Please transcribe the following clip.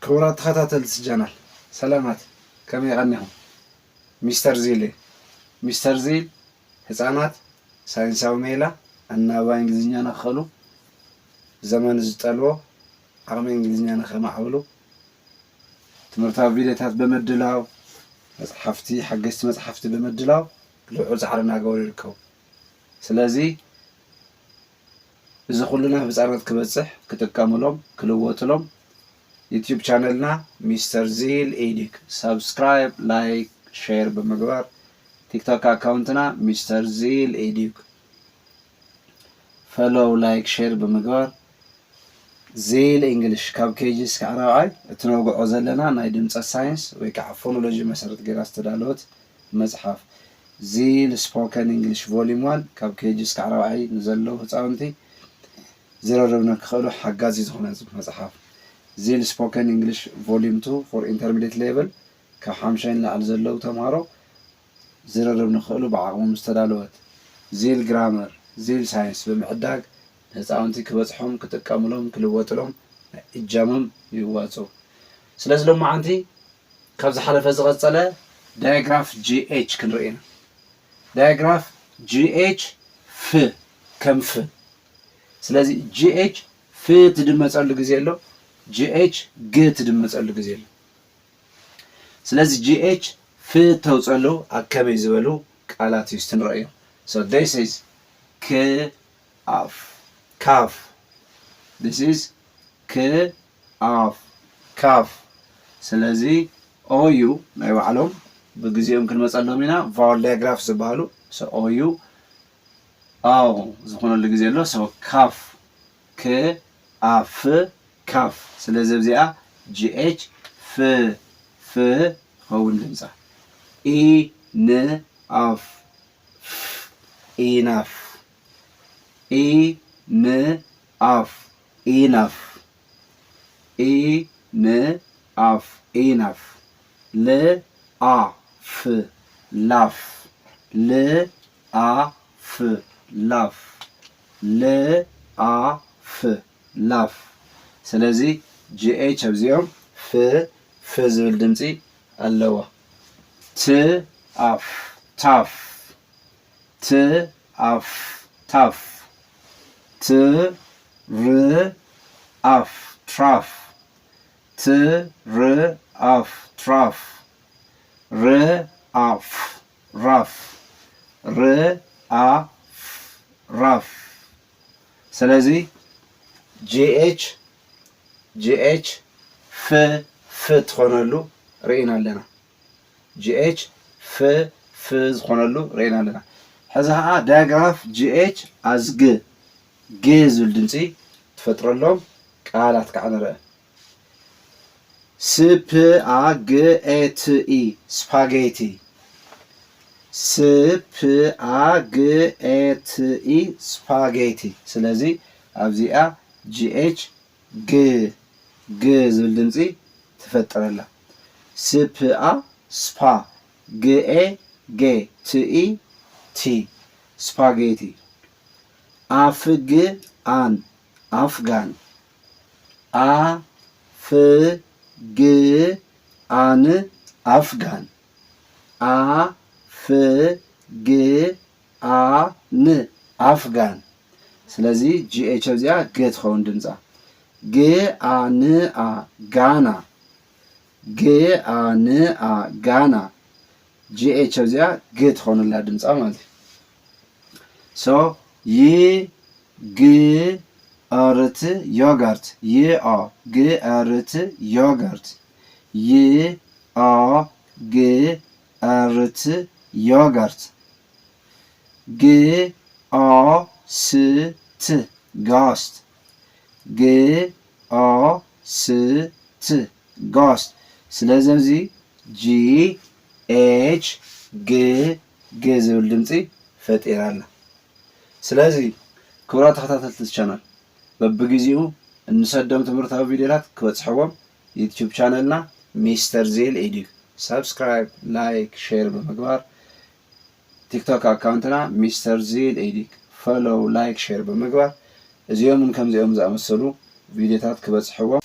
ክቡራት ተኸታተልቲ ቻናል ሰላማት ከመይ ቀኒኹም? ሚስተር ዚል ህፃናት ሳይንሳዊ ሜላ አናባቢ እንግሊዝኛ ንክኽእሉ ዘመን ዝጠልቦ ዓቕሚ እንግሊዝኛ ንኸማዕብሉ ትምህርታዊ ቪድዮታት በመድላው መጽሓፍቲ ሓገዝቲ መጽሓፍቲ በመድላው ልዑል ፃዕሪ እናገበሩ ይርከቡ። ስለዚ እዚ ኩሉና ህፃናት ክበፅሕ ክጥቀምሎም ክልወጥሎም ዩቲዩብ ቻነልና ሚስተር ዚል ኤዲክ ሰብስክራይብ ላይክ ሼር በመግባር ቲክቶክ አካውንትና ሚስተር ዚል ኤዲክ ፎሎው ላይክ ሼር በመግባር ዚል እንግሊሽ ካብ ኬጂ እስካብ ራብዓይ እትነውግዖ ዘለና ናይ ድምፀት ሳይንስ ወይ ከዓ ፎኖሎጂ መሰረት ገይራ ዝተዳለወት መፅሓፍ ዚል ስፖከን እንግሊሽ ቮሊዩም 1 ካብ ኬጂ እስካብ ራብዓይ ንዘለዉ ህፃውንቲ ዝረርብ ንክኽእሉ ሓጋዚ ዝኾነ መፅሓፍ ዚል ስፖከን እንግሊሽ ቮሊዩም 2 ፎር ኢንተርሚዲየት ሌቨል ካብ 5 ንላዕሊ ዘለዉ ተምሃሮ ዝረርብ ንክኽእሉ ብዓቕሞም ዝተዳለወት ዚል ግራመር ዚል ሳይንስ ብምዕዳግ ህፃውንቲ ክበፅሖም ክጥቀምሎም ክልወጥሎም እጃሞም ይዋፅኡ። ስለዚ ሎማዓንቲ ካብ ዝሓለፈ ዝቐፀለ ዳያግራፍ GH ክንርኢ ኢና። ዳያግራፍ GH ፍ ከም ፍ ስለዚ GH ፍ ትድመፀሉ ግዜ ኣሎ GH ግ ትድመፀሉ ግዜ ኣሎ። ስለዚ GH ፍ ተውፀሉ ኣብ ከመይ ዝበሉ ቃላት እዩ ትንረአዮ። So this is calf. This is calf. ስለዚ OU ናይ ባዕሎም ብግዚኦም ክንመፀሎም ኢና ቫወል ዳያግራፍ ዝበሃሉ OU አው ዝኾነሉ ግዜ ኣሎ so calf calf ስለዚ እዚኣ GH ፍ ኸውን ድምፃ enough laugh ስለዚ GH ኣብዚኦም ፍ ዝብል ድምፂ ኣለዎ። tough traf rough ስለዚ GH ፍ ትኾነሉ ርኢና ኣለና GH ፍ ዝኾነሉ ርኢና ኣለና። ሕዚ ከዓ ዳያግራፍ GH as ግ ዝብል ድምፂ ትፈጥረሎም ቃላት ከዓ ንርአ። ስፓጌቲ ስፓጌቲ ስለዚ ኣብዚኣ GH ግ ዝብል ድምፂ ትፈጥረላ። ስፓ ግኤ ጌ ትኢ ቲ ስፓጌቲ አፍግአን አፍጋን አፍግአን አፍጋን አፍግአን አፍጋን ስለዚ GH እዚኣ ግ ትኸውን ድምፃ ግአንአ ጋና ጋና GH እዚኣ ግ ትኾንላ ድምፃ ማለት እዩ። ሶ ይግአርት ዮጋርት ይግአርት ዮጋርት ይግአርት ዮጋርት ግኦስት ጋስት ጋስት ስለዚ ኣብዚ GH ግ ዝብል ድምፂ ፈጢራ ኣላ። ስለዚ ክቡራት ተኸታተልቲ ቻናል በብግዚኡ እንሰዶም ትምህርታዊ ቪድዮታት ክበፅሕዎም ዩቲዩብ ቻነልና ሚስተር ዚል ኤዲክ ሰብስክራይብ ላይክ ሼር በመግባር ቲክቶክ አካውንትና ሚስተር ዚል ኤዲክ ፎሎው ላይክ ሼር በመግባር እዚኦም ከምዚኦም ዝኣመሰሉ ቪድዮታት ክበፅሕዎም